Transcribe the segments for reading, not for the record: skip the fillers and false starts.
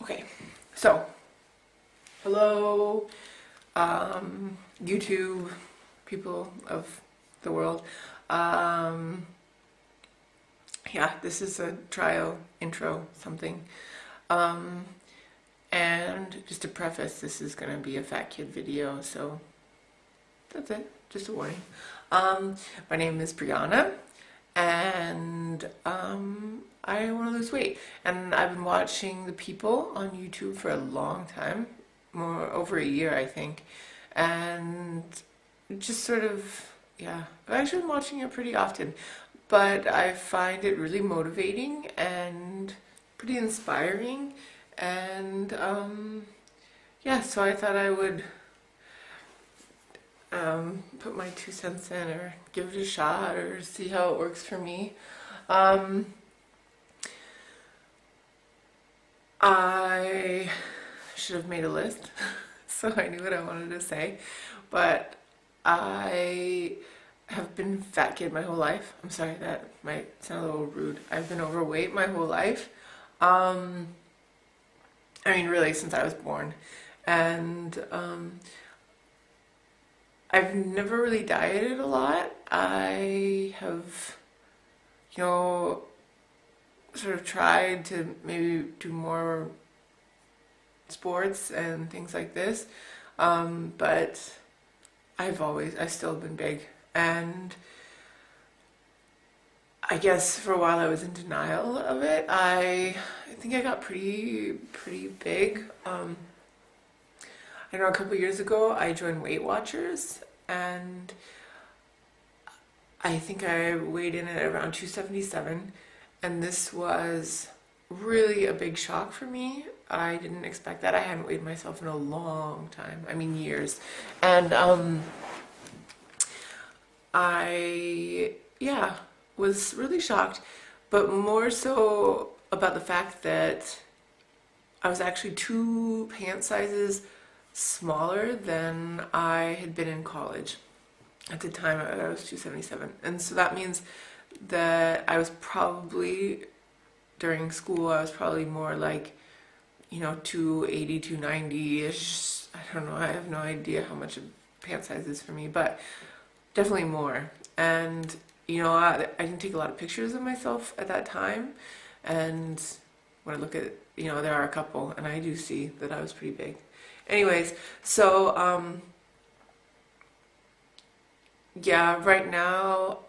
Okay, so hello, YouTube people of the world. Um, yeah, this is a trial intro something. Um, and just to preface, this is gonna be a fat kid video, so that's it. Just a warning. My name is Brianna, and I want to lose weight. And I've been watching the people on YouTube for a long time, more over a year, I think, and just sort of, yeah, I've actually been watching it pretty often, but I find it really motivating and pretty inspiring, and yeah, so I thought I would put my 2 cents in or give it a shot or see how it works for me. Um, I should have made a list so I knew what I wanted to say, but I have been fat kid my whole life. I'm sorry, that might sound a little rude. I've been overweight my whole life. Um, I mean, really, since I was born. And I've never really dieted a lot. I have, you know, sort of tried to maybe do more sports and things like this. But I've still been big. And I guess for a while I was in denial of it. I think I got pretty big. I know a couple years ago I joined Weight Watchers, and I think I weighed in at around 277, and this was really a big shock for me. I didn't expect that. I hadn't weighed myself in a long time. I mean, years. And yeah, was really shocked, but more so about the fact that I was actually 2 pant sizes smaller than I had been in college. At the time, I was 277. And so that means that I was probably, during school, I was probably more like, 280, 290-ish. I don't know. I have no idea how much a pant size is for me, but definitely more. And, I didn't take a lot of pictures of myself at that time. And when I look at, there are a couple, and I do see that I was pretty big. Anyways, so yeah, right now,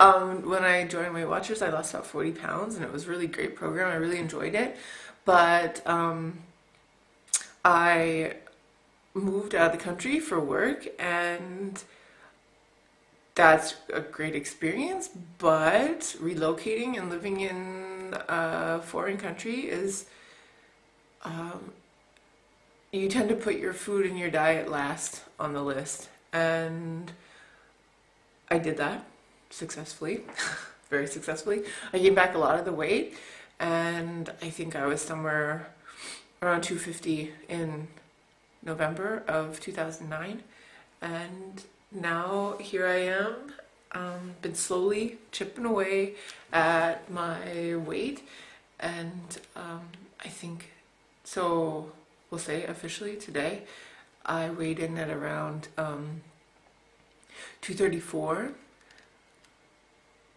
when I joined Weight Watchers, I lost about 40 pounds, and it was a really great program. I really enjoyed it, but I moved out of the country for work, and that's a great experience. But relocating and living in a foreign country is you tend to put your food and your diet last on the list. And I did that successfully, very successfully. I gained back a lot of the weight, and I think I was somewhere around 250 in November of 2009. And now here I am, been slowly chipping away at my weight, and I think, so we'll say officially today, I weighed in at around 234,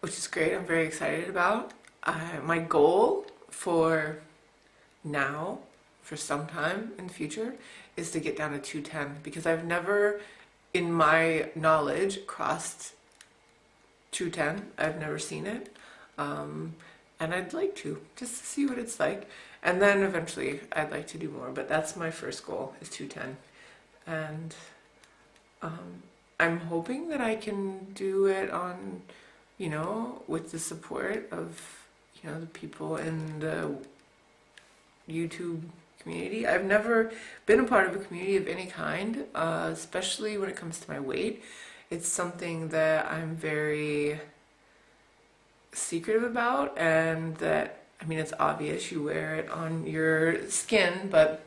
which is great. I'm very excited about. My goal for now, for some time in the future, is to get down to 210, because I've never, in my knowledge, crossed 210. I've never seen it. And I'd like to, just to see what it's like. And then eventually I'd like to do more, but that's my first goal, is 210. And I'm hoping that I can do it on, with the support of, the people in the YouTube community. I've never been a part of a community of any kind, especially when it comes to my weight. It's something that I'm very secretive about, and that, I mean, it's obvious, you wear it on your skin, but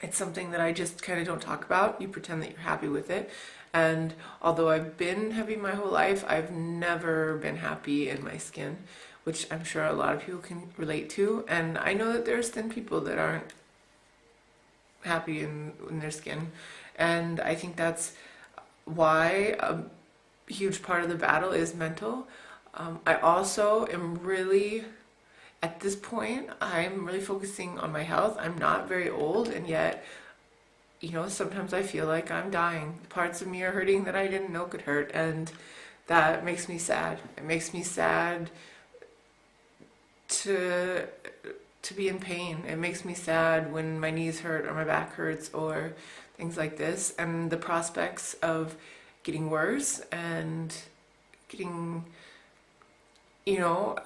it's something that I just kind of don't talk about. You pretend that you're happy with it. And although I've been heavy my whole life, I've never been happy in my skin, which I'm sure a lot of people can relate to. And I know that there's thin people that aren't happy in their skin. And I think that's why a huge part of the battle is mental. I also am really, at this point, I'm really focusing on my health. I'm not very old, and yet, sometimes I feel like I'm dying. Parts of me are hurting that I didn't know could hurt, and that makes me sad. It makes me sad to be in pain. It makes me sad when my knees hurt or my back hurts or things like this, and the prospects of getting worse and getting,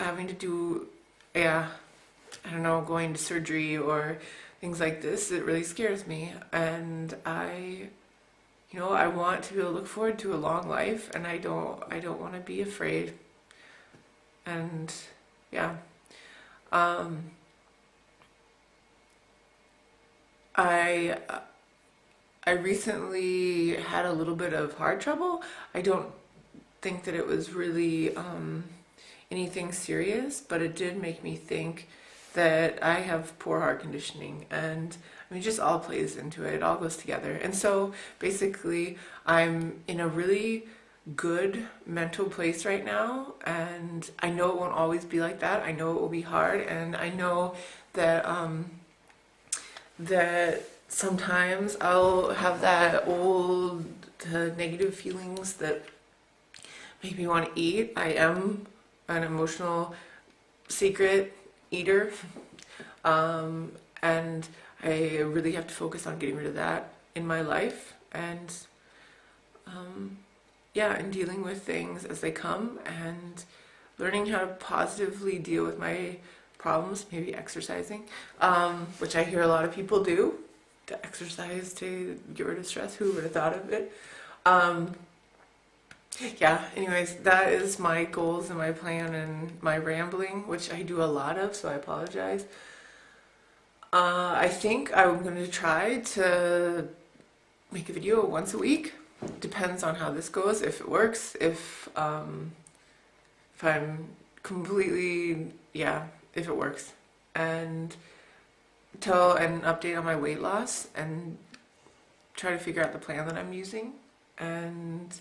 having to do, yeah, I don't know, going to surgery or things like this. It really scares me, and I want to be able to look forward to a long life, and I don't want to be afraid. And yeah. Um, I I recently had a little bit of heart trouble. I don't think that it was really anything serious, but it did make me think that I have poor heart conditioning, and I mean, it just all plays into it. It all goes together. And so basically, I'm in a really good mental place right now, and I know it won't always be like that. I know it will be hard, and I know that that sometimes I'll have that old negative feelings that make me want to eat. I am an emotional secret eater, and I really have to focus on getting rid of that in my life, and yeah, and dealing with things as they come, and learning how to positively deal with my problems, maybe exercising, which I hear a lot of people do, to exercise to get rid of stress. Who would have thought of it? Um, yeah, anyways, that is my goals and my plan and my rambling, which I do a lot of, so I apologize. I think I'm going to try to make a video once a week. Depends on how this goes, if it works, if I'm completely, yeah, if it works. And tell an update on my weight loss and try to figure out the plan that I'm using. And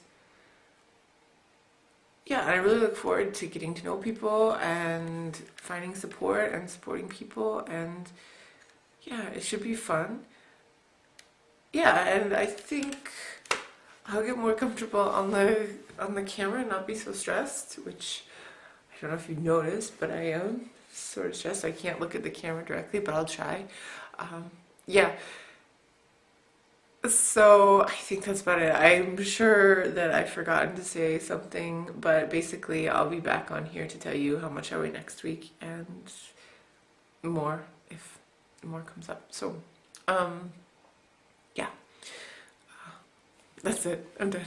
yeah, and I really look forward to getting to know people and finding support and supporting people, and yeah, it should be fun. Yeah, and I think I'll get more comfortable on the camera and not be so stressed, which I don't know if you've noticed, but I am sort of stressed. I can't look at the camera directly, but I'll try. Yeah, so I think that's about it. I'm sure that I've forgotten to say something, but basically I'll be back on here to tell you how much I weigh next week and more if more comes up. So, yeah, that's it. I'm done.